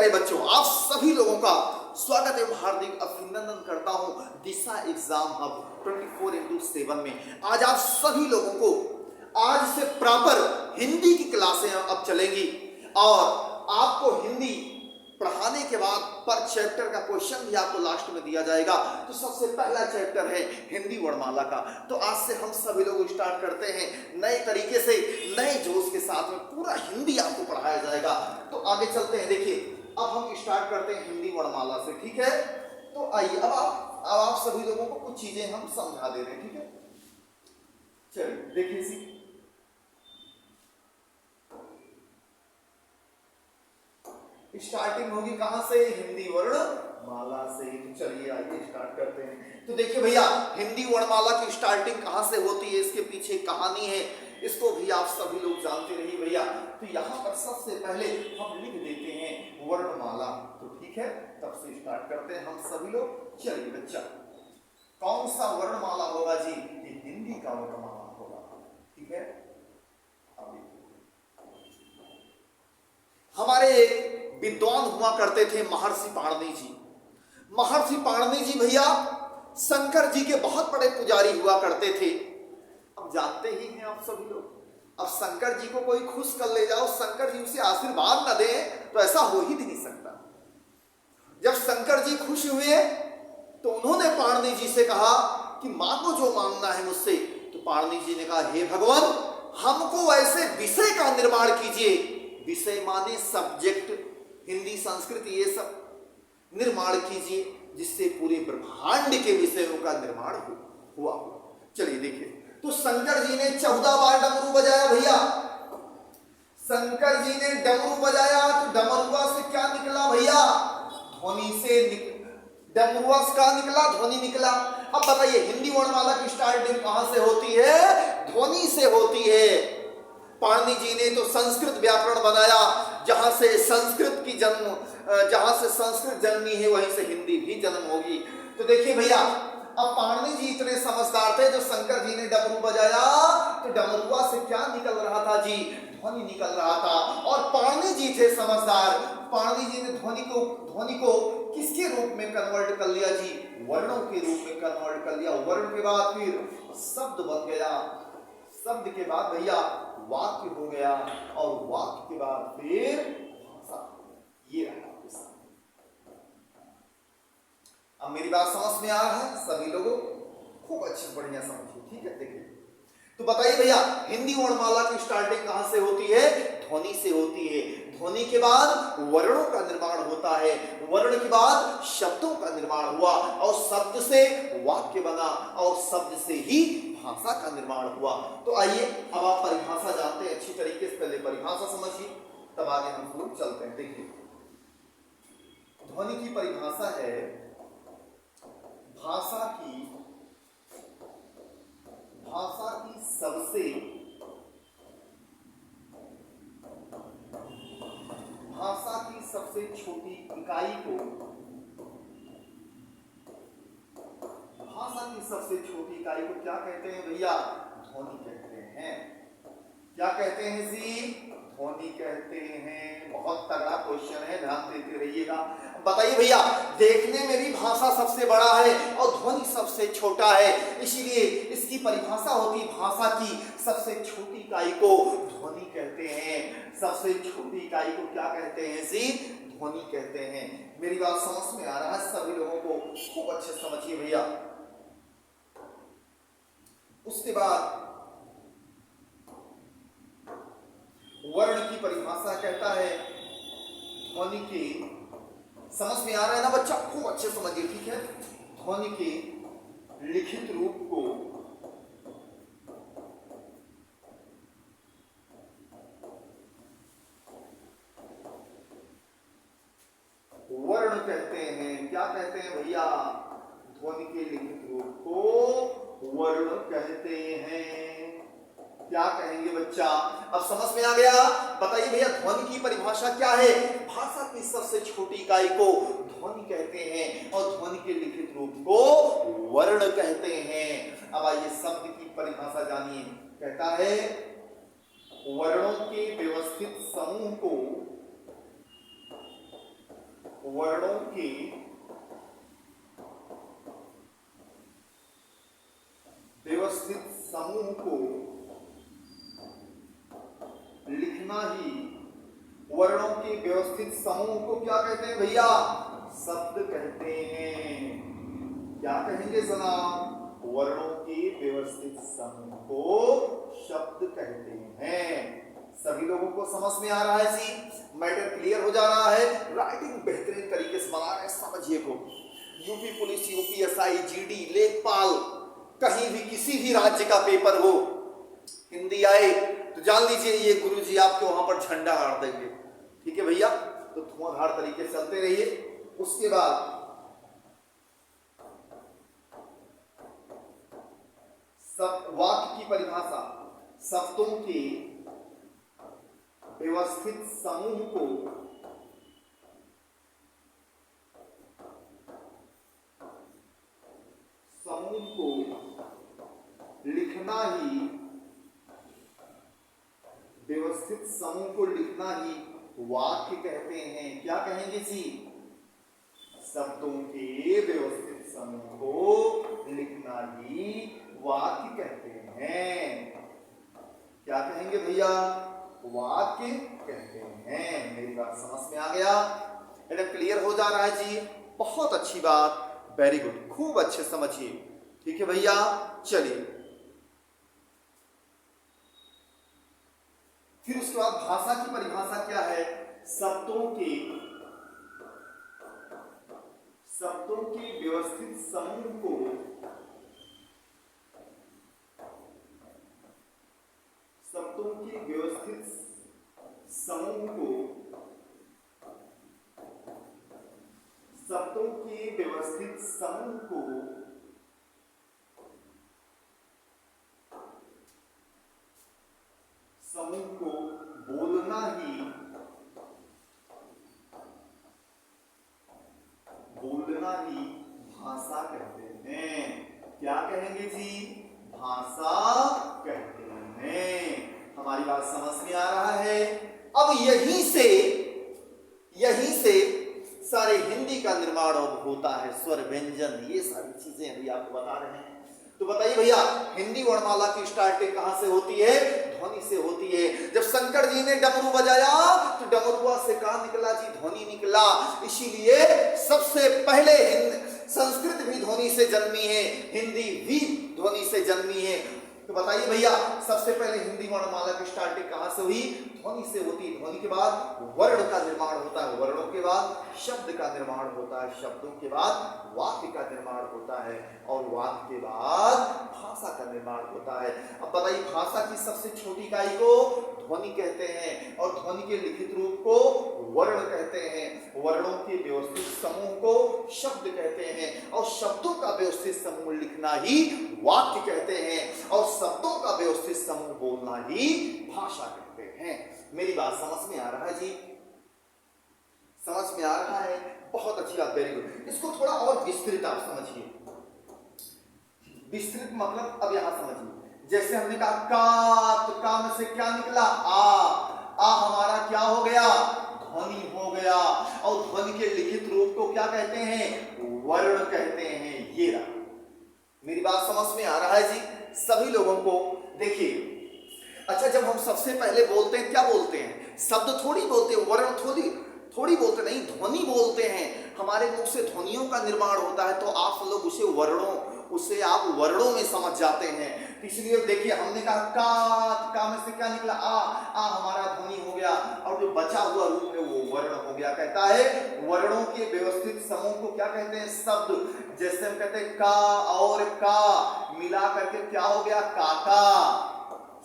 प्यारे बच्चों, आप सभी लोगों का स्वागत एवं हार्दिक अभिनंदन करता हूं दिशा एग्जाम हब 24x7 में। आज आप सभी लोगों को आज से प्रॉपर हिंदी की क्लासें अब चलेंगी और आपको हिंदी पढ़ाने के बाद पर चैप्टर का क्वेश्चन भी आपको लास्ट में दिया जाएगा। तो सबसे पहला चैप्टर है हिंदी वर्णमाला का। तो आज से हम सभी लोग स्टार्ट करते हैं नए तरीके से, नए जोश के साथ में पूरा हिंदी आपको पढ़ाया जाएगा। तो आगे चलते हैं। देखिए, अब हम स्टार्ट करते हैं हिंदी वर्णमाला से, ठीक है। तो आइए अब आप सभी लोगों को कुछ चीजें हम समझा दे रहे हैं, ठीक है। चलिए देखिए, स्टार्टिंग होगी कहां से? हिंदी वर्णमाला से। तो चलिए आइए स्टार्ट करते हैं। तो देखिए भैया, हिंदी वर्णमाला की स्टार्टिंग कहां से होती है, इसके पीछे कहानी है, इसको भी आप सभी लोग जानते रहिए भैया। तो यहां पर सबसे पहले हम लिख देते हैं वर्णमाला। तो ठीक है, तब से स्टार्ट करते हैं हम सभी लोग। चलिए बच्चा, कौन सा वर्णमाला होगा जी? ये हिंदी का वर्णमाला होगा, ठीक है। हमारे एक विद्वान हुआ करते थे महर्षि पाणिनि जी। महर्षि पाणिनि जी भैया शंकर जी के बहुत बड़े पुजारी हुआ करते थे। अब जानते ही हैं आप सभी लोग, अब शंकर जी को कोई खुश कर ले जाओ, शंकर जी उसे आशीर्वाद न दे तो ऐसा हो ही नहीं सकता। जब शंकर जी खुश हुए तो उन्होंने पाणिनि जी से कहा कि मांगो जो मांगना है मुझसे। तो पाणिनि जी ने कहा, हे भगवान, हमको ऐसे विषय का निर्माण कीजिए, विषय माने सब्जेक्ट, हिंदी संस्कृत ये सब निर्माण कीजिए जिससे पूरे ब्रह्मांड के विषयों का निर्माण हुआ। चलिए देखिए, तो शंकर जी ने 14 बार डमरू बजाया भैया। शंकर जी ने डमरू बजाया तो डमरुआ से क्या निकला भैया? ध्वनि से डमरुआ का निकला, ध्वनि निकला। अब बताइए, हिंदी वर्णमाला की स्टार्टिंग कहां से होती है? ध्वनि से होती है। पाणिनि जी ने तो संस्कृत व्याकरण बनाया, जहां से संस्कृत जन्मी है वहीं से हिंदी भी जन्म होगी। तो देखिए भैया, अब पाणिनि जी इतने समझदार थे, जो शंकर जी ने डमरू बजाया तो डमरुआ से क्या निकल रहा था जी? ध्वनि निकल रहा था। और पाणिनि जी थे समझदार, पाणिनि जी ने ध्वनि को किसके रूप में कन्वर्ट कर लिया जी? वर्णों के रूप में कन्वर्ट कर लिया। वर्ण के बाद फिर शब्द बन गया, शब्द के बाद भैया वाक्य हो गया, और वाक्य के बाद फिर भाषा। ये रहा आपके सामने। अब मेरी बात समझ में आ रहा है सभी लोगों? खूब अच्छी बढ़िया समझिए, ठीक है। देखिए, तो बताइए भैया, हिंदी वर्णमाला की स्टार्टिंग कहां से होती है? ध्वनि से होती है। ध्वनि के बाद वर्णों का निर्माण होता है, वर्ण के बाद शब्दों का निर्माण हुआ, और शब्द से वाक्य बना, और शब्द से ही भाषा का निर्माण हुआ। तो आइए अब आप परिभाषा जानते हैं अच्छी तरीके से, पहले परिभाषा समझिए तब आगे हम लोग चलते हैं। देखिए, ध्वनि की परिभाषा है भाषा की सबसे छोटी इकाई को, भाषा की सबसे छोटी इकाई को क्या कहते हैं भैया? ध्वनि कहते हैं। क्या कहते हैं जी? ध्वनि कहते हैं। बहुत तगड़ा क्वेश्चन है, ध्यान देते रहिएगा। बताइए भैया, देखने में भी भाषा सबसे बड़ा है और ध्वनि सबसे छोटा है, इसीलिए इसकी परिभाषा होती भाषा की सबसे छोटी इकाई को ध्वनि कहते हैं। सबसे छोटी इकाई को क्या कहते हैं जी? ध्वनि कहते हैं। मेरी बात समझ में आ रहा है सभी लोगों को? खूब अच्छे समझिए भैया। उसके बाद वर्ण की परिभाषा कहता है ध्वनि के, समझ में आ रहा है ना बच्चा? खूब अच्छे समझिए, ठीक है। ध्वनि के लिखित रूप को वर्ण कहते हैं। क्या कहते हैं भैया? ध्वनि के लिखित रूप को वर्ण कहते हैं। क्या कहेंगे बच्चा? अब समझ में आ गया? बताइए भैया, ध्वनि की परिभाषा क्या है? भाषा की सबसे छोटी इकाई को ध्वनि कहते हैं और ध्वनि के लिखित रूप को वर्ण कहते हैं। अब आइए शब्द की परिभाषा जानिए। कहता है वर्णों के व्यवस्थित समूह को वर्णों के व्यवस्थित समूह को लिखना ही, वर्णों के व्यवस्थित समूह को क्या कहते हैं भैया? शब्द कहते हैं। क्या कहेंगे जनाब? वर्णों के व्यवस्थित समूह को शब्द कहते हैं। सभी लोगों को समझ में आ रहा है जी? मैटर क्लियर हो जा रहा है? राइटिंग बेहतरीन तरीके से बना रहे हैं, समझिए को। यूपी पुलिस, यूपीएसआई, जीडी, लेखपाल, कहीं भी किसी भी राज्य का पेपर हो, हिंदी आए तो जान लीजिए ये गुरुजी आपके वहां पर झंडा गाड़ देंगे। ठीक है भैया? तो धुआंधार तरीके से चलते रहिए। उसके बाद सब वाक्य की परिभाषा, शब्दों के व्यवस्थित समूह को लिखना ही, व्यवस्थित समूह को लिखना ही वाक्य कहते हैं। क्या कहेंगे जी? शब्दों के व्यवस्थित समूह को लिखना ही वाक्य कहते हैं। क्या कहेंगे भैया? वाक्य कहते हैं। मेरी बात समझ में आ गया? एकदम क्लियर हो जा रहा है जी? बहुत अच्छी बात, वेरी गुड, खूब अच्छे समझिए। ठीक है भैया? चलिए फिर उसके बाद भाषा की परिभाषा क्या है? शब्दों के व्यवस्थित समूह को बोलना ही भाषा कहते हैं। क्या कहेंगे जी? भाषा कहते हैं। हमारी बात समझ में आ रहा है? अब यहीं से सारे हिंदी का निर्माण होता है। स्वर, व्यंजन, ये सारी चीजें अभी आपको बता रहे हैं। तो बताइए भैया, हिंदी वर्णमाला की स्टार्टिंग कहां से होती है? ध्वनि से होती है। जब शंकर जी ने डमरू बजाया तो डमरुआ से कहां निकला जी? ध्वनि निकला। इसीलिए सबसे पहले संस्कृत भी ध्वनि से जन्मी है, हिंदी भी ध्वनि से जन्मी है। तो बताइए भैया, सबसे पहले हिंदी वर्णमाला की स्टार्टिंग कहां से हुई? ध्वनि से होती है। ध्वनि के बाद वर्ण का निर्माण होता है, वर्णों के बाद शब्द का निर्माण होता है, शब्दों के बाद वाक्य का निर्माण होता है, और वाक्य के बाद भाषा का निर्माण होता है। अब बताइए, भाषा की सबसे छोटी इकाई को ध्वनि कहते हैं, और ध्वनि के लिखित रूप को वर्ण कहते हैं। वर्णों के व्यवस्थित समूह को शब्द कहते हैं, और शब्दों का व्यवस्थित समूह लिखना ही वाक्य कहते हैं, और शब्दों का व्यवस्थित समूह बोलना ही भाषा कहते हैं। मेरी बात समझ में आ रहा है जी? समझ में आ रहा है? बहुत अच्छी बात, वेरी गुड। इसको थोड़ा और विस्तृत आप समझिए। विस्तृत मतलब अब यहां समझिए, जैसे हमने कहा का, तो का में से क्या निकला? आ हमारा क्या हो गया? ध्वनि हो गया। और ध्वनि के लिखित रूप को क्या कहते हैं? वर्ण कहते हैं। ये रहा। मेरी बात समझ में आ रहा है जी? सभी लोगों को देखिए। अच्छा, जब हम सबसे पहले बोलते हैं, क्या बोलते हैं? शब्द थोड़ी बोलते हैं, वर्ण थोड़ी बोलते नहीं, ध्वनि बोलते हैं। हमारे मुख से ध्वनियों का निर्माण होता है, तो आप लोग उसे आप वर्णों में समझ जाते हैं। इसलिए देखिए, हमने कहा का में से क्या निकला? आ हमारा ध्वनि हो गया, और जो बचा हुआ रूप है वो वर्ण हो गया। कहता है वर्णों के व्यवस्थित समूह को क्या कहते हैं? शब्द। जैसे हम कहते हैं का और का मिला करके क्या हो गया? काका।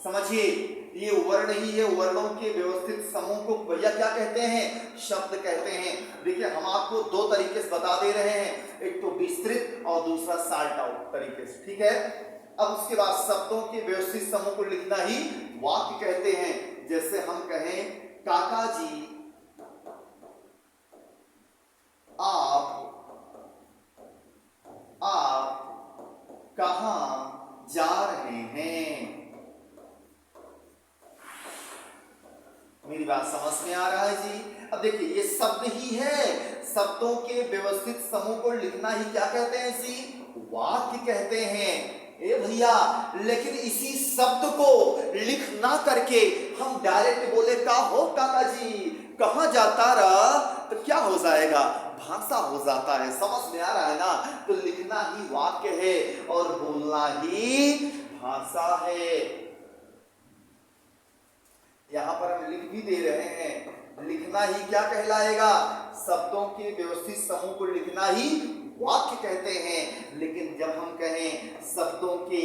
समझिए, ये वर्ण ही है। वर्णों के व्यवस्थित समूह को भैया क्या कहते हैं? शब्द कहते हैं। देखिए, हम आपको दो तरीके से बता दे रहे हैं, एक तो विस्तृत और दूसरा शार्ट आउट तरीके से। ठीक है? अब उसके बाद शब्दों के व्यवस्थित समूह को लिखना ही वाक्य कहते हैं। जैसे हम कहें काका जी आप कहां जा रहे हैं? मेरी बात समझ में आ रहा है जी? अब देखिए ये शब्द ही है, शब्दों के व्यवस्थित समूह को लिखना ही क्या कहते हैं जी, वाक्य कहते हैं। ए भैया, लेकिन इसी शब्द को लिख ना करके हम डायरेक्ट बोले का हो काका जी कहां जाता रहा, तो क्या हो जाएगा, भाषा हो जाता है। समझ में आ रहा है ना? तो लिखना ही वाक्य है और बोलना ही भाषा है। यहां पर हम लिख भी दे रहे हैं, लिखना ही क्या कहलाएगा, शब्दों के व्यवस्थित समूह को लिखना ही वाक्य कहते हैं। लेकिन जब हम कहें शब्दों के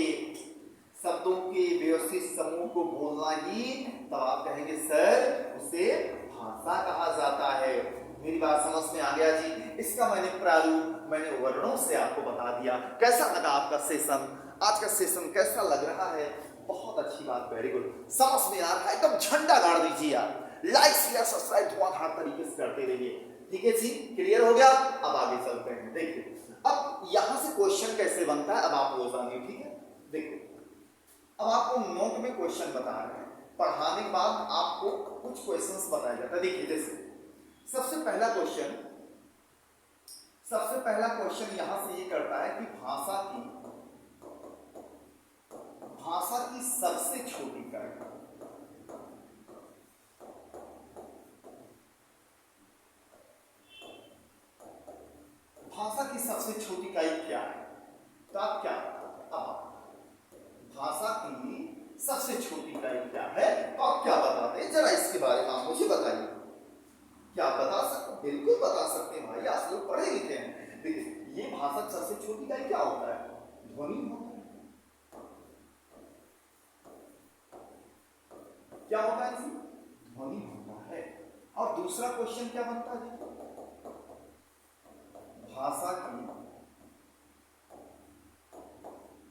व्यवस्थित समूह को बोलना ही, तब आप कहेंगे सर उसे भाषा कहा जाता है। मेरी बात समझ में आ गया जी? इसका मैंने प्रारूप, मैंने वर्णों से आपको बता दिया। कैसा लगा आपका सेशन? आज का सेशन कैसा लग रहा है? बहुत अच्छी बात, वेरी गुड। समझ में आ रहा है? एकदम झंडा गाड़ दीजिए आप, लाइक शेयर सब्सक्राइब धुआंधार तरीके से करते रहिए। ठीक है जी, क्लियर हो गया? अब आगे चलते हैं। देखिए अब यहां से क्वेश्चन कैसे बनता है, अब आप वो जानिए। ठीक है, देखिए अब आपको नोट में क्वेश्चन बता रहे हैं, पढ़ाने के बाद आपको कुछ क्वेश्चंस बताया जाता है। देखिए जैसे सबसे पहला क्वेश्चन यहां से ये करता है कि भाषा की सबसे छोटी इकाई, भाषा की सबसे छोटी इकाई क्या है? तो आप क्या भाषा की सबसे छोटी इकाई क्या है, तो आप क्या बताते हैं? जरा इसके बारे में आप मुझे बताइए। क्या बता सकते? बिल्कुल बता सकते हैं भाई, आप लोग पढ़े लिखे हैं। देखिए ये भाषा की सबसे छोटी इकाई क्या होता है? ध्वनि होता है। क्या होता है जी? ध्वनि होता है। और दूसरा क्वेश्चन क्या बनता है? भाषा की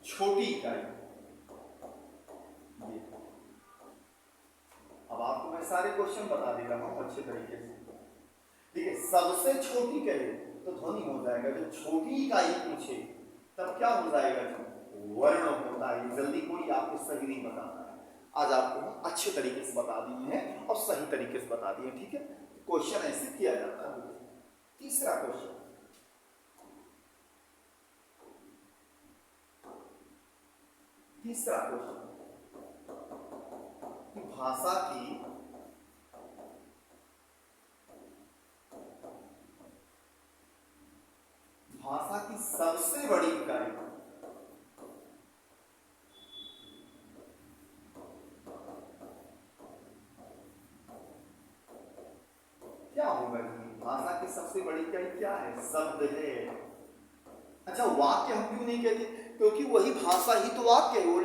छोटी इकाई। अब आपको मैं सारे क्वेश्चन बता दे रहा हूं अच्छे तरीके से। देखिए सबसे छोटी कहे तो ध्वनि हो जाएगा, जब छोटी इकाई पूछे तब क्या हो जाएगा? वर्ण होता है। जल्दी कोई आपको सही नहीं बताता है, आज आपको हम अच्छे तरीके से बता दिए हैं और सही तरीके से बता दिए। ठीक है, क्वेश्चन ऐसे किया जाता है। तीसरा क्वेश्चन, कि भाषा की सबसे बड़ी इकाई क्या होगा? भाषा की सबसे बड़ी इकाई क्या है? शब्द है। अच्छा वाक्य हम क्यों नहीं कहते? क्योंकि वही भाषा ही तो वाक्य है। वो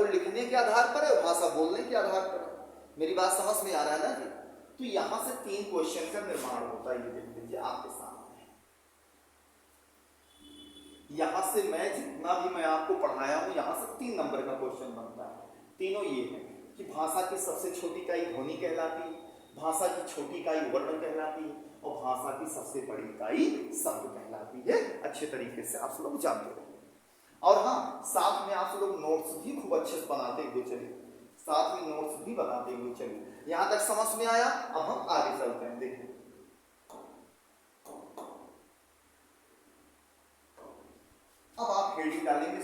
लिखने के आधार पर है, भाषा बोलने के आधार पर है। मेरी बात समझ में आ रहा है ना? तो यहां से 3 क्वेश्चन का निर्माण होता है। ये देख लीजिए आपके सामने, यहां से मैं जितना भी मैं आपको पढ़ाया हूं, यहां से 3 नंबर का क्वेश्चन बनता है। तीनों ये है कि भाषा की सबसे छोटी इकाई ध्वनि कहलाती है, भाषा की छोटी इकाई वर्ण कहलाती है और भाषा की सबसे बड़ी इकाई शब्द कहलाती है। अच्छे तरीके से आप लोग जानते हो। और हाँ, साथ में आप लोग नोट्स भी खूब अच्छे से बनाते हुए चलिए, साथ में नोट्स भी बनाते हुए चलिए। यहां तक समझ में आया? अब हम आगे चलते हैं। देखिए अब आप हेडिंग डालेंगे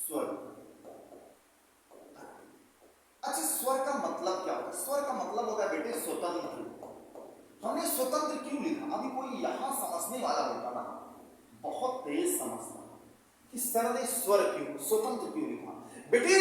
स्वर। अच्छा स्वर का मतलब क्या होता है? स्वर का मतलब होता है बेटे स्वतंत्र। हमने स्वतंत्र क्यों लिखा? अभी कोई यहां समझने वाला होता ना, बहुत तेज समझता कि सर ने स्वर क्यों, स्वतंत्र क्यों लिखा? बेटे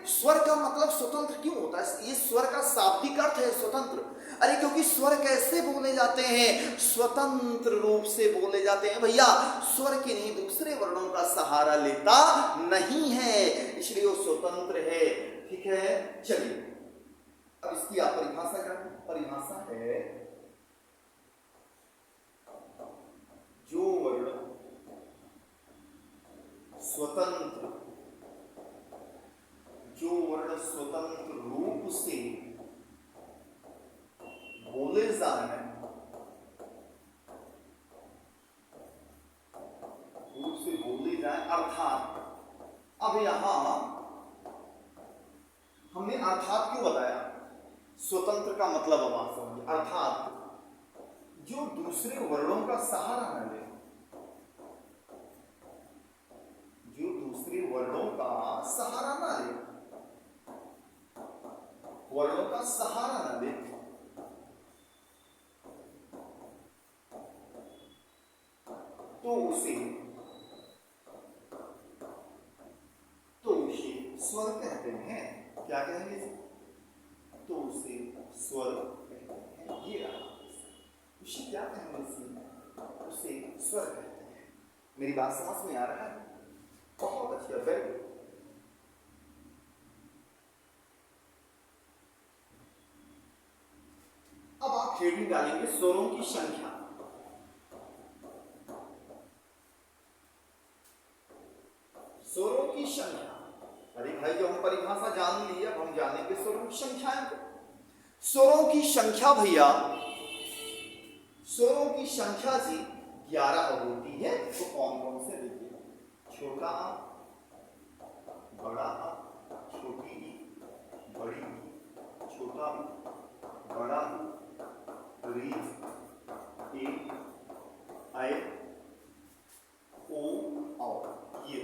स्वर का मतलब स्वतंत्र क्यों होता है? ये स्वर का शाब्दिक अर्थ है स्वतंत्र। अरे क्योंकि स्वर कैसे बोले जाते हैं? स्वतंत्र रूप से बोले जाते हैं भैया। स्वर के नहीं दूसरे वर्णों का सहारा लेता नहीं है, इसलिए वो स्वतंत्र है। ठीक है, चलिए अब इसकी आप परिभाषा करें। परिभाषा है जो वर्ण स्वतंत्र रूप से बोले जाए, अर्थात अब यहां हमने अर्थात क्यों बताया? स्वतंत्र का मतलब अब आप समझिए, अर्थात जो दूसरे वर्णों का सहारा न ले, जो दूसरे वर्णों का सहारा न ले, वर्णों का सहारा न ले, तो उसे स्वर कहते हैं। क्या कहेंगे जी? तो उसे स्वर कहते हैं। ये रहा, उसे क्या कहेंगे जी? उसे स्वर कहते हैं। मेरी बात समझ में आ रहा है? बहुत अच्छा, वेरी गुड। अब आप हेडिंग डालेंगे स्वरों की संख्या। स्वरों की संख्या, अरे भाई जो हम परिभाषा जान ली, अब हम जानेंगे स्वरों की संख्याएं। स्वरों की संख्या भैया, स्वरों की संख्या जी 11 होती है। तो कौन कौन से देखिए? छोटा आ, बड़ा आ, छोटी ई, बड़ी ई, छोटा ऊ, बड़ा ऊ, री, ए, ऐ, ओ, औ। ये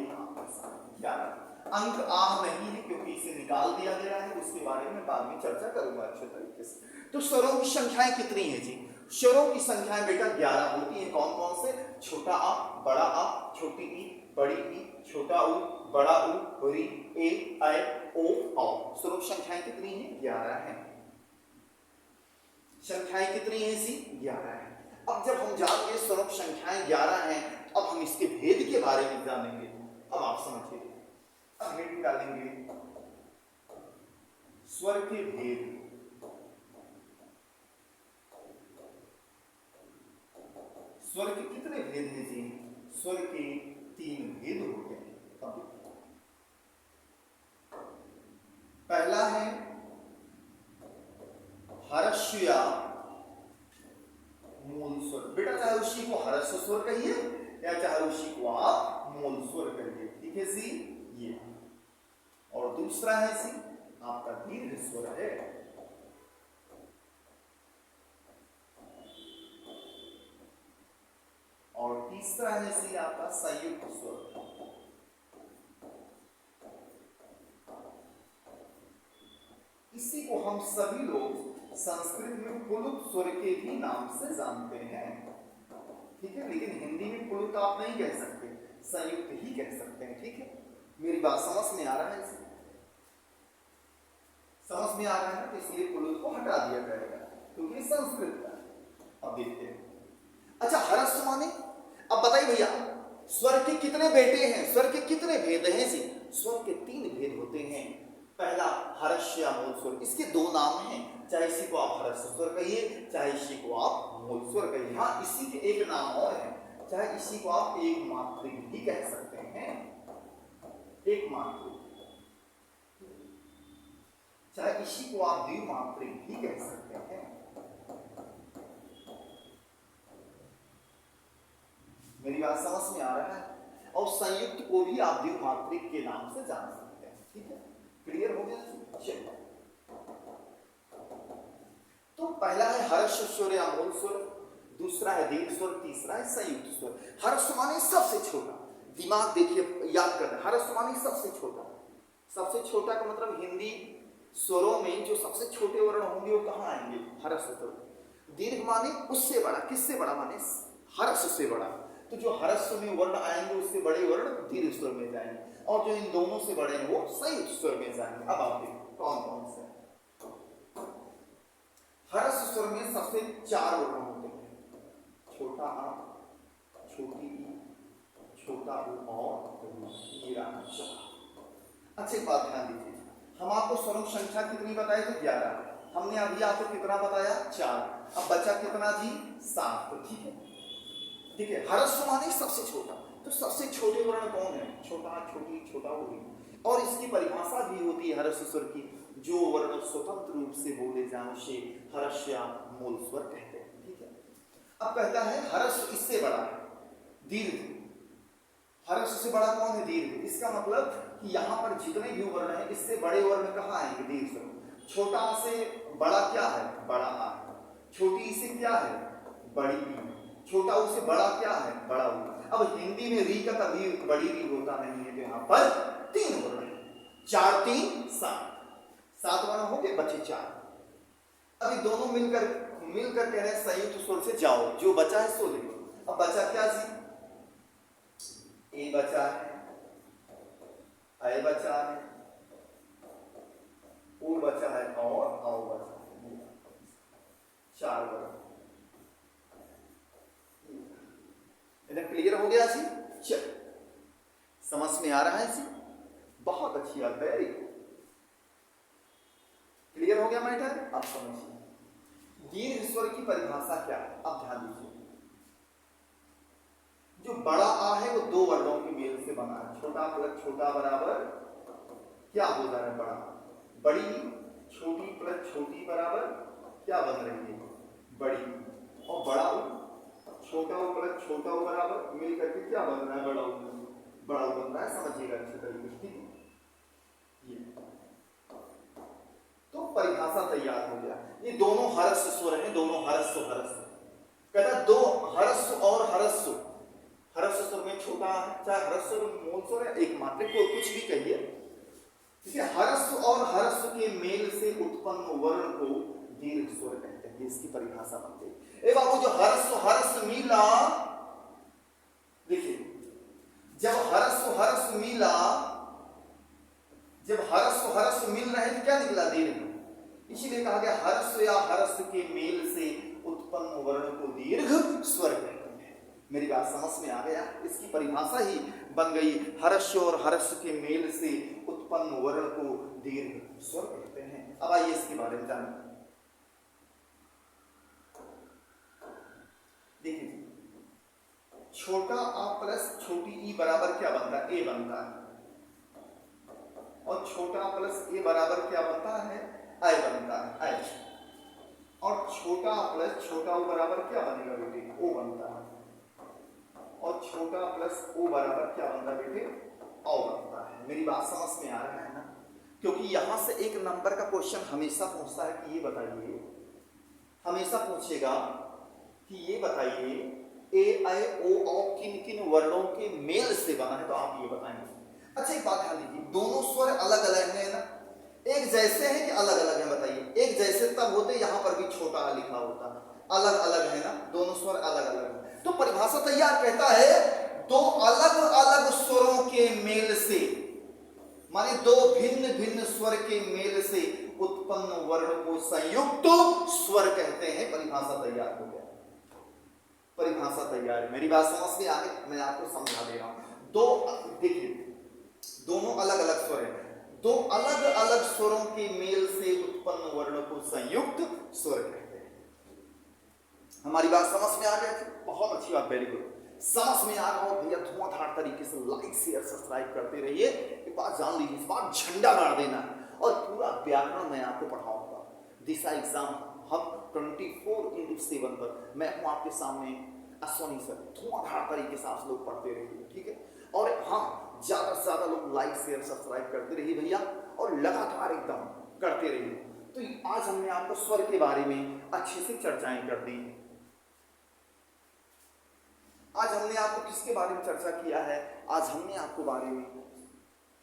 11 अंक आह नहीं है क्योंकि इसे निकाल दिया गया है, उसके बारे में बाद में चर्चा करूंगा अच्छे तरीके से। तो स्वरों की संख्याएं कितनी है जी? स्वरों की संख्याएं बेटा 11 होती है। कौन कौन से? छोटा आ, बड़ा आ, छोटी ई, बड़ी ई, छोटा ऊ, बड़ा ऊ, री, ए, ऐ, ओ, औ। स्वरों की संख्याएं कितनी है? 11 है। संख्याएं कितनी है जी? 11 है। अब जब हम जानेंगे स्वरों की संख्याएं 11 हैं, अब हम इसके भेद के बारे में जानेंगे। अब आप समझिए, अब हेडिंग डालेंगे स्वर के भेद। स्वर के कितने भेद हैं जी? स्वर के 3 भेद होते हैं। अब पहला है हर्ष या मूल स्वर। बेटा चाहे उसी को हर्ष स्वर कहिए या चाहे उसी को आप मूल स्वर कहिए, ठीक है जी? ये और दूसरा है सी आपका दीर्घ स्वर है। और तीसरा है सी आपका संयुक्त स्वर। इसी को हम सभी लोग संस्कृत में पुलुत स्वर के भी नाम से जानते हैं, ठीक है? लेकिन हिंदी में पुलुत आप नहीं कह सकते, संयुक्त ही कह सकते हैं, ठीक है? मेरी बात समझ में आ रहा है? इसे समझ में आ रहा है? तो इसलिए पुलुत को हटा दिया जाएगा क्योंकि संस्कृत का। अब देखते हैं। अच्छा, हर्ष माने, अब बताइए भैया स्वर के कितने बेटे हैं? स्वर के कितने भेद हैं जी? स्वर के 3 भेद होते हैं। पहला हर्ष या मूल स्वर, इसके 2 नाम हैं, चाहे इसी को आप हर्ष स्वर कहिए चाहे इसी को आप मूल स्वर कहिए। हाँ, इसी के एक नाम और है, चाहे इसी को आप एक मात्रिक भी कह सकते हैं, एक मात्रिक, चाहे इसी को आप द्विमात्रिक भी कह सकते हैं। मेरी बात समझ में आ रहा है? और संयुक्त को भी आप द्विमात्रिक के नाम से जान सकते हैं, ठीक है? क्लियर हो गया? चलिए, तो पहला है हर्ष स्वर या मूल स्वर, दूसरा है दीर्घ स्वर, तीसरा है संयुक्त स्वर। हर्ष माने सबसे छोटा, दिमाग देखिए याद करना, हर्ष माने सबसे छोटा। सबसे छोटा का मतलब हिंदी स्वरों में जो सबसे छोटे वर्ण होंगे वो कहाँ आएंगे? हर्ष स्वर। दीर्घ माने उससे बड़ा, किससे बड़ा? माने हर्ष से बड़ा। तो जो हर्ष में वर्ण आएंगे उससे बड़े वर्ण दीर्घ स्वर में जाएंगे, और जो इन दोनों से बड़े हैं वो संयुक्त स्वर में जाएंगे। अब आप देखो कौन कौन से। हर्ष स्वर में सबसे 4 वर्ण होते हैं, छोटा आ, छोटी ई, छोटा ऊ और हीरा। अच्छी बात ध्यान दीजिए, हम आपको स्वरों की संख्या कितनी बताई थी? 11। हमने अभी आपको कितना बताया? 4। अब बचा कितना जी? 7। तो ठीक है, देखिए हर्ष माने सबसे छोटा, तो सबसे छोटे वर्ण कौन है? छोटा, छोटी, छोटा, ऊ। और इसकी परिभाषा भी होती है हर्ष स्वर की, जो वर्ण स्वतंत्र रूप से बोले जाने उसे हर्ष या मूल स्वर कहते हैं, ठीक है? अब कहता है हर्ष इससे बड़ा है, दीर्घ। हर्ष से बड़ा कौन है? दीर्घ। इसका मतलब कि यहाँ पर जितने भी वर्ण है इससे बड़े वर्ण कहाँ आएंगे? दीर्घ स्वर। छोटा आ से बड़ा क्या है, बड़ा आ है। छोटी ई से क्या है, बड़ी ई। छोटा ऊ से बड़ा क्या है, बड़ा ऊ। अब हिंदी में री का कभी बड़ी री होता नहीं है, तो यहाँ पर 3 वर्ण है, 4 3 7, 7 वर्ण हो गए, बचे 4। अभी दोनों मिलकर कह रहे हैं संयुक्त स्वर से जाओ, जो बचा है सो लिखो। अब बचा क्या जी, ए बचा है, ऐ बचा है, ऊ बचा है और औ बचा है, 4 वर्ण। इधर क्लियर हो गया जी? चल, समझ में आ रहा है जी? बहुत अच्छी बात, वेरी गुड, क्लियर हो गया मैटर। अब समझिए दीर्घ स्वर की परिभाषा क्या है। अब ध्यान दीजिए, जो बड़ा आ है वो 2 वर्णों के मेल से बना है। छोटा प्लस छोटा बराबर क्या हो जा रहा है, बड़ा। बड़ी छोटी प्लस छोटी बराबर क्या बन रही है, बड़ी। और बड़ा छोटा प्लस छोटा बराबर मिल करके क्या बन रहा है, बड़ा बन रहा है। समझिएगा अच्छे तरीके से, ठीक है। ये तो परिभाषा तैयार हो गया। ये दोनों हरस्व स्वर हैं, दोनों हरस्व कहता 2 हरस्व और हरस्व। हरस्व स्वर में छोटा है, चाहे हरस्व मूल स्वर है, एक मात्रिक को कुछ भी कहिए, इसे हरस्व और हरस्व के मेल से उत्पन्न वर्ण को दीर्घ स्वर कहते हैं। इसकी परिभाषा बन गई। ए बाबू, जो हरस्व मिला, देखिए जब हरस्व मिला, जब हरस्व मिल रहे तो क्या निकला, दीर्घ। इसीलिए कहा गया हरस्व या हरस्व के मेल से उत्पन्न वर्ण को दीर्घ स्वर कहते हैं। मेरी बात समझ में आ गया? इसकी परिभाषा ही बन गई, हरस्व और हरस्व के मेल से उत्पन्न वर्ण को दीर्घ स्वर कहते हैं। अब आइए इसके बारे में जानें। देखिए, छोटा आ प्लस छोटी ई बराबर क्या बनता है, ए बनता है। और छोटा प्लस ए बराबर क्या बनता है, ऐ बनता है, ऐ। और छोटा प्लस छोटा ओ बराबर क्या बनेगा बेटे, ओ बनता है। और छोटा प्लस ओ बराबर क्या बनता है बेटे, औ बनता है। मेरी बात समझ में आ रहा है ना? क्योंकि यहां से एक नंबर का क्वेश्चन हमेशा पूछता है कि ये बताइए, हमेशा पूछेगा कि ये बताइए ए ऐ ओ औ किन किन वर्णों के मेल से बना है, तो आप ये बताएंगे। अच्छा एक बात ध्यान दीजिए, दोनों स्वर अलग अलग हैं ना, एक जैसे हैं कि अलग अलग हैं, बताइए। एक जैसे तब होते, यहां पर भी छोटा आ लिखा होता, अलग अलग है ना, दोनों स्वर अलग अलग हैं। तो परिभाषा तैयार कहता है 2 अलग अलग स्वरों के मेल से, माने 2 भिन्न भिन्न स्वर के मेल से उत्पन्न वर्ण को संयुक्त स्वर कहते हैं। परिभाषा तैयार हो गया, परिभाषा तैयार है। मेरी बात समझ में आ गई? मैं आपको समझा दे रहा हूं। 2 देखिए, दोनों अलग अलग स्वर हैं, 2 अलग अलग स्वरों के मेल से उत्पन्न वर्ण को संयुक्त स्वर कहते हैं। हमारी बात समझ में आ गई? बहुत अच्छी बात, वेरी गुड। समझ में आ रहा हो भैया, धुआंधार तरीके से लाइक शेयर सब्सक्राइब करते रहिए। एक बात जान लीजिए, इस बार झंडा गाड़ देना है और पूरा व्याकरण मैं आपको पढ़ाऊंगा। दिशा एग्जाम हम 24/7 पर मैं हूं आपके सामने, अश्वनी सर। धुआंधार तरीके से आप लोग पढ़ते रहिए, ठीक है। और हाँ, ज्यादा से ज्यादा लोग लाइक शेयर सब्सक्राइब करते रहिए भैया, और लगातार एकदम करते रहिए। तो आज हमने आपको स्वर के बारे में अच्छे से चर्चाएं कर दी। आज हमने आपको किसके बारे में चर्चा किया है, आज हमने आपको बारे में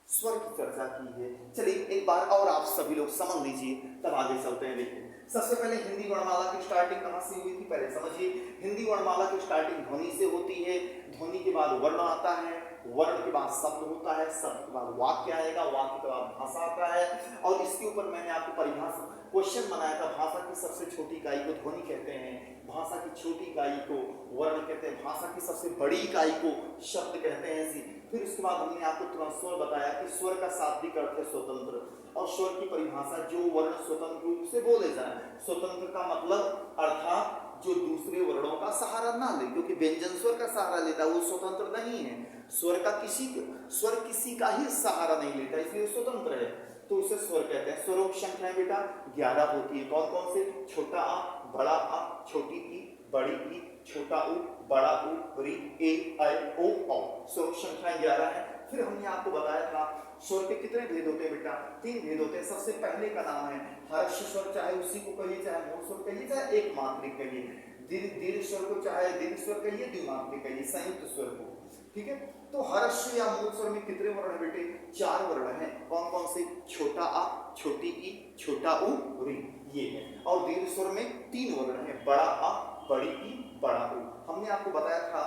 स्वर की चर्चा की है। चलिए एक बार और आप सभी लोग समझ लीजिए, तब आगे चलते हैं। देखिए, सबसे पहले हिंदी वर्णमाला की स्टार्टिंग कहां से हुई थी, पहले समझिए। हिंदी वर्णमाला की स्टार्टिंग ध्वनि से होती है, ध्वनि के बाद वर्ण आता है, वर्ण के बाद शब्द होता है, शब्द के बाद वाक्य आएगा, वाक्य के बाद भाषा आता है। और इसके ऊपर मैंने आपको परिभाषा क्वेश्चन बनाया था, भाषा की सबसे छोटी इकाई को ध्वनि कहते हैं, भाषा की छोटी इकाई को वर्ण कहते हैं, भाषा की सबसे बड़ी इकाई को शब्द कहते हैं। फिर उसके बाद हमने आपको तुरंत स्वर बताया कि स्वर का शाब्दिक अर्थ है स्वतंत्र, और स्वर की परिभाषा जो वर्ण स्वतंत्र रूप से बोले जाए। स्वतंत्र का मतलब अर्थात जो दूसरे वर्णों का सहारा ना ले, क्योंकि व्यंजन स्वर का सहारा लेता है, वो स्वतंत्र नहीं है। स्वर किसी का ही सहारा नहीं लेता, इसलिए स्वतंत्र है, तो उसे स्वर कहते हैं। स्वरों की संख्या बेटा 11 होती है। कौन कौन से? छोटा आ, बड़ा आ, छोटी ई, बड़ी ई, छोटा उ, बड़ा उ, री, ए, ऐ, ओ, औ। स्वरों की संख्या 11 है। फिर हमने आपको बताया था स्वर के कितने भेद होते हैं बेटा, 3 भेद होते हैं। सबसे पहले का नाम है हर्ष स्वर, चाहे उसी को कहिए, चाहे मूल स्वर कहिए, चाहे एक मात्रिक कहिए। दीर्घ स्वर को चाहे दीर्घ स्वर कहिए, द्विमात्रिक कहिए, संयुक्त स्वर को। ठीक है, तो हर्ष या मूल स्वर में कितने वर्ण है बेटे? 4 वर्ण हैं। कौन कौन से? छोटा आ, छोटी ई, छोटा उ, री, ये है। और दीर्घ स्वर में 3 वर्ण हैं, बड़ा आ, बड़ी ई, बड़ा उ। हमने आपको बताया था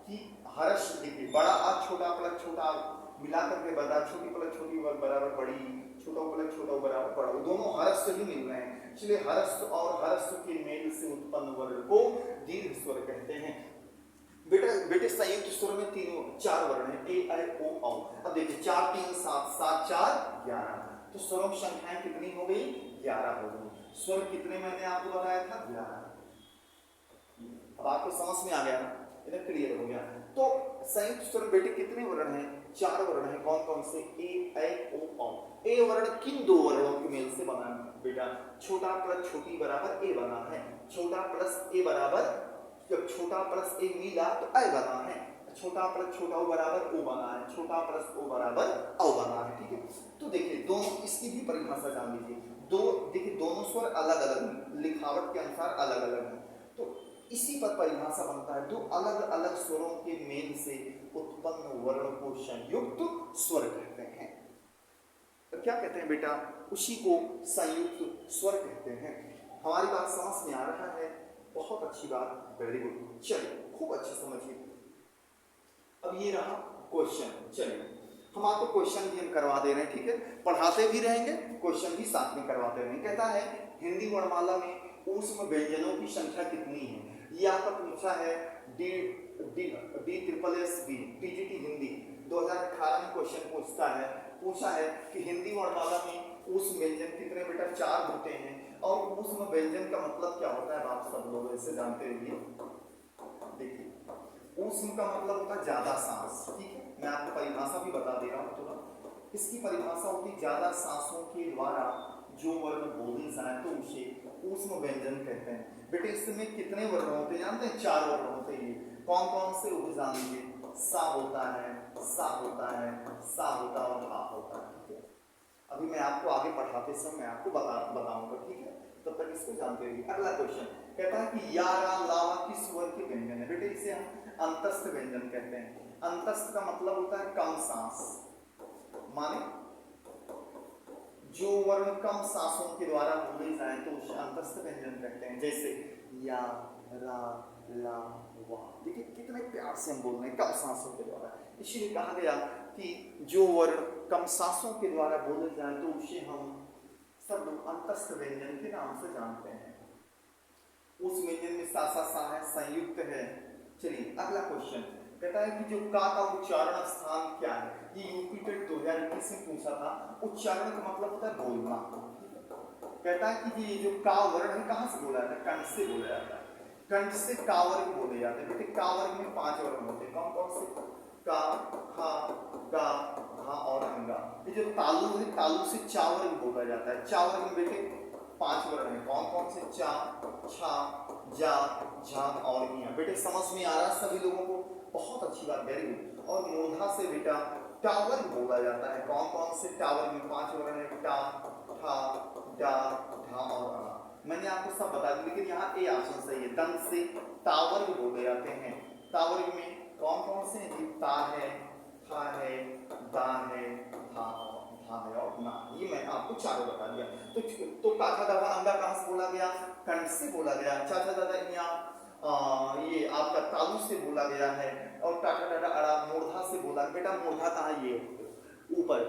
कि हर्ष देखिए, बड़ा आ छोटा प्लस छोटा मिलाकर के बता, छोटी प्लस छोटी बराबर बड़ी, छोटा प्लस छोटा बराबर बड़ा, दोनों हर्ष से ही मिल रहे हैं। इसलिए हर्ष और हर्ष के मेल से उत्पन्न वर्ण को दीर्घ स्वर कहते हैं। बेटे संयुक्त स्वर में 4 वर्ण हैं, ए आई ओ औ। अब देखिए 4 3 7 7 4 11, तो स्वरों की संख्याएं कितनी हो गई? 11 हो गई। स्वर कितने मैंने आपको बताया था? 11। अब आपको समझ में आ गया ना, इधर क्लियर हो गया। तो संयुक्त स्वर बेटे कितने वर्ण हैं? 4 वर्ण हैं। कौन कौन से? ए आई ओ औ। ए वर्ण किन 2 वर्णों के मेल से बना है बेटा? छोटा प्लस छोटी बराबर ए बना है, छोटा प्लस ए बराबर, जब छोटा प्लस ए मिला तो ऐ बना है, छोटा प्लस छोटा ओ बराबर ओ बना है, छोटा प्लस ओ बराबर औ बना है। ठीक है, तो देखिए दोनों, इसकी भी परिभाषा जान लीजिए। देखिए दोनों स्वर अलग अलग लिखावट के अनुसार अलग अलग है, तो इसी पर परिभाषा बनता है। 2 अलग अलग स्वरों के मेल से उत्पन्न वर्ण को संयुक्त स्वर कहते हैं। तो क्या कहते हैं बेटा? उसी को संयुक्त स्वर कहते हैं। हमारी बात समझ में आ रहा है? बहुत अच्छी बात, वेरी गुड। चलिए खूब अच्छे समझिए। अब ये रहा क्वेश्चन। चलिए हम आपको क्वेश्चन भी हम करवा दे रहे हैं, ठीक है, पढ़ाते भी रहेंगे, क्वेश्चन भी साथ में करवाते रहेंगे। कहता है हिंदी वर्णमाला में ऊष्म व्यंजनों की संख्या कितनी है? ये आपका पूछा है DSSB टीजीटी हिंदी 2018 में क्वेश्चन पूछा है कि हिंदी वर्णमाला में ऊष्म व्यंजन कितने बेटा? 4 होते हैं। और ऊष्म व्यंजन का मतलब क्या होता है? आप सब लोग ऐसे जानते रहिए। देखिए ऊष्म का मतलब होता है ज्यादा सांस। ठीक है, मैं आपको परिभाषा भी बता दे रहा हूँ तुरंत। इसकी परिभाषा होती है ज्यादा सांसों के द्वारा जो वर्ण बोले जाए तो उसे ऊष्म व्यंजन कहते हैं। बेटे इसमें कितने वर्ण होते हैं जानते हैं? 4 वर्ण होते हैं। कौन कौन से? वो जान लीजिए। सा होता है, सा होता है, सा होता है और हा होता है। ठीक है, अभी मैं आपको आगे पढ़ाते समय मैं आपको बताऊंगा। ठीक है, तब तक इसको जानते रहिए। अगला क्वेश्चन कहता है कि या, रा, लावा किस स्वर के व्यंजन है? बेटे इसे हम अंतस्थ व्यंजन कहते हैं। अंतस्थ का मतलब होता है कम सांस, माने जो वर्ण कम सांसों के द्वारा बोले जाए तो उसे अंतस्थ व्यंजन कहते हैं। जैसे या, रा, ला, वा। देखिए कितने प्यार से हम बोल रहे हैं, कम सांसों के द्वारा। इसीलिए कहा गया कि जो वर्ण कम सांसों के द्वारा बोले जाए तो उसे हम सब लोग अंतस्थ व्यंजन के नाम से जानते हैं। उस व्यंजन में सा सा सा है, संयुक्त है। चलिए अगला क्वेश्चन कहता है कि जो का उच्चारण स्थान क्या है? ये यूपी टेट 2021 में पूछा था। उच्चारण का मतलब होता है बोलना। कहता है कि ये जो का वर्ण है कहाँ से बोला जाता है? कंठ से बोला जाता है। कंठ से का वर्ग बोले जाते हैं। बेटे का वर्ग में 5 वर्ण होते हैं। कौन कौन से? का, खा, गा, घा और अंगा। ये जो तालु है, तालु से चा वर्ग बोला जाता है। चा वर्ग में बेटे 5 वर्ण है। कौन कौन से? चा, छा, जा, झा और इया। बेटे समझ में आ रहा सभी लोगों को? बहुत अच्छी बात, वेरी गुड। और मूर्धा से बेटा टावर बोला जाता है। कौन कौन से? टावर में 5 वर्ण है। टा, ठा, डा, ढा और अणा। मैंने आपको सब बता दिया, लेकिन यहाँ ए ऑप्शन सही है। दंत से टावर बोले जाते हैं। टावर में कौन कौन से? ता है, था है, दा है, था है और ना। ये मैं आपको चारों बता दिया। तो काका दादा अंगा कहाँ से बोला गया? कंठ से बोला गया। चाचा दादा यहाँ ये आपका तालु से बोला गया है। और टाटा टाटा अड़ा मूर्धा से बोला। बेटा मूर्धा कहाँ? ये ऊपर,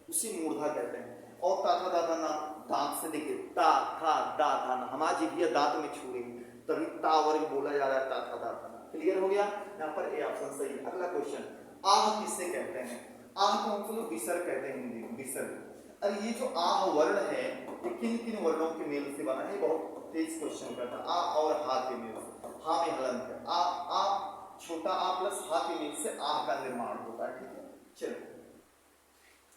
उसी मूर्धा कहते हैं। और टाटा दादा ना दांत से, देखिए ता, था, दा, धा ना, हमारी जिभ्या दांत में छू रही है, तभी ता वर्ग बोला जा रहा है। टाटा दादा। क्लियर हो गया? यहाँ पर ए ऑप्शन सही है। अगला क्वेश्चन, आह किससे कहते हैं? आह को हम लोग विसर्ग कहते हैं हिंदी में, विसर्ग। अरे ये जो आह वर्ण है ये किन किन वर्णों के मेल से बना है? बहुत तेज क्वेश्चन करता है। आ और हा के मेल से। हा में हलंत है। आ छोटा आ प्लस हा के मेल से आह का निर्माण होता है। ठीक है, चलिए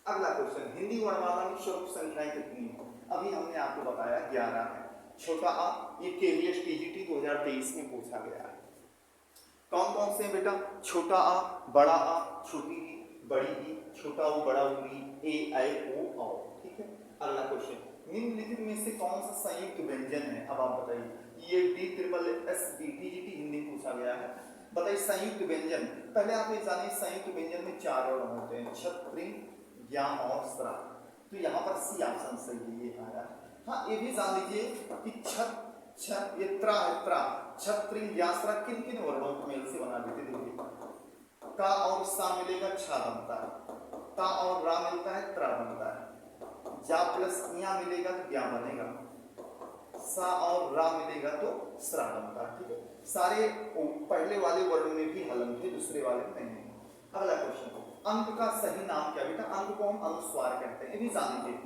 अगला क्वेश्चन, हिंदी वर्णमाला में स्वरूप संख्याएं कितनी है? अभी हमने आपको बताया 11 है। छोटा आ ये केवीएस टीजीटी 2023 में पूछा गया है। कौन कौन से बेटा? छोटा आ, बड़ा आ, छोटी ई, बड़ी ई, छोटा ऊ, बड़ा ऊ, ए ऐ ओ औ। ठीक है, अगला क्वेश्चन, निम्नलिखित में से कौन सा संयुक्त व्यंजन है? अब आप बताइए, ये DSSBT हिंदी पूछा गया है। बताइए संयुक्त व्यंजन। पहले आप ये जानिए संयुक्त व्यंजन में 4 वर्ण होते हैं, छत्री, ज्ञा और स्रा। तो यहाँ पर सी ऑप्शन सही ये आ रहा है। हाँ, ये भी जान लीजिए कि ये त्रा है, त्रा, छत्री, ज्ञा, स्रा किन किन वर्णों को मेल से बना देते? देखिए, का और सा मिलेगा छा बनता है, ता और रा मिलता है त्रा बनता है, जा प्लस या मिलेगा तो ज्ञा बनेगा, सा और रा मिलेगा तो स्रा बनता है। ठीक है, सारे पहले वाले वर्ण में भी हलन थे, दूसरे वाले में नहीं। अगला क्वेश्चन, अंक का सही नाम क्या? बेटा अंक को हम अनुस्वार कहते हैं, ये भी जान लीजिए।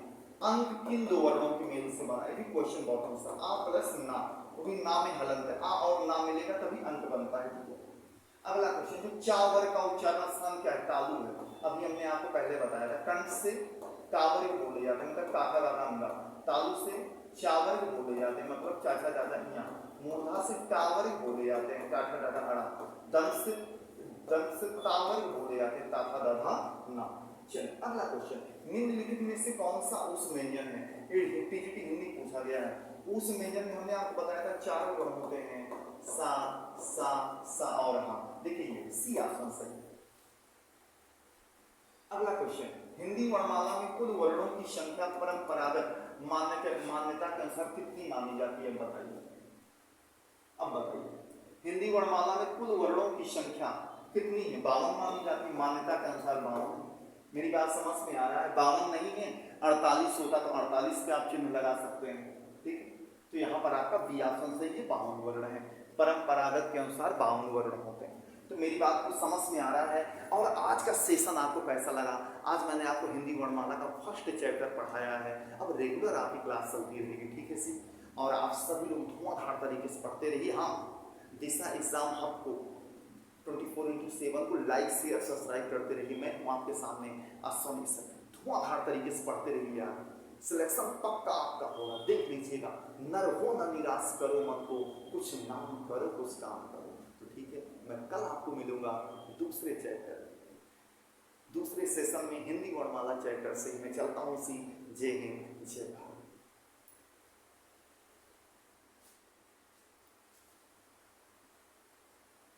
अंक किन 2 वर्णों के मेल से बना? ये भी क्वेश्चन बहुत आसान, आ प्लस ना, वो भी ना में हलन है, आ और ना मिलेगा तभी अंक बनता है। ठीक है, अगला क्वेश्चन, जो चावर का उच्चारण स्थान क्या है? तालु है। अभी हमने आपको पहले बताया था, कंठ से कावर बोले जाते हैं, मतलब काका दादा अंगा, तालु से चावर बोले जाते हैं, मतलब चाचा दादा हिया, मूर्धा से टावर बोले जाते हैं, टाटा दादा अड़ा, दंत से टावर बोले जाते हैं, ताथा दादा ना। चलिए अगला क्वेश्चन, निम्नलिखित में से कौन सा उस व्यंजन है? ये टीजीटी हिंदी पूछा गया है। उस व्यंजन में हमने आपको बताया था 4 वर्ण होते हैं, सा, सा, सा और हा। देखिए ये सी ऑप्शन सही। अगला क्वेश्चन, हिंदी वर्णमाला में कुल वर्णों की संख्या परंपरागत मान्यता के अनुसार कितनी मानी जाती है? बताइए। अब बताइए, हिंदी वर्णमाला में कुल वर्णों की संख्या कितनी है? 52 मानी जाती है, मान्यता के अनुसार 52। मेरी बात समझ में आ रहा है? 52 नहीं है, 48 होता तो 48 पे आप चिन्ह लगा सकते हैं। ठीक, तो यहाँ पर आपका बी ऑप्शन सही है, 52 वर्ण है, परंपरागत के अनुसार 52 वर्ण होते हैं। तो मेरी बात को समझ में आ रहा है? और आज का सेशन आपको कैसा लगा? आज मैंने आपको हिंदी वर्णमाला का फर्स्ट चैप्टर पढ़ाया है। अब रेगुलर आपकी क्लास चलती रहेगी, ठीक है सी? और आप सभी लोग धुआंधार तरीके से पढ़ते रहिए। हाँ, दिशा एग्जाम हब को 24/7 को लाइक शेयर सब्सक्राइब करते रहिए। मैं हूँ आपके सामने आसानी से, धुआंधार तरीके से पढ़ते रहिए। आप सिलेक्शन पक्का आपका होगा, देख लीजिएगा। नर हो न निराश करो मन को, कुछ नाम करो कुछ काम करो। तो ठीक है, मैं कल आपको मिलूंगा दूसरे चैप्टर, दूसरे सेशन में हिंदी वर्णमाला चैप्टर से। मैं चलता हूँ सी। जय हिंद, जय भारत।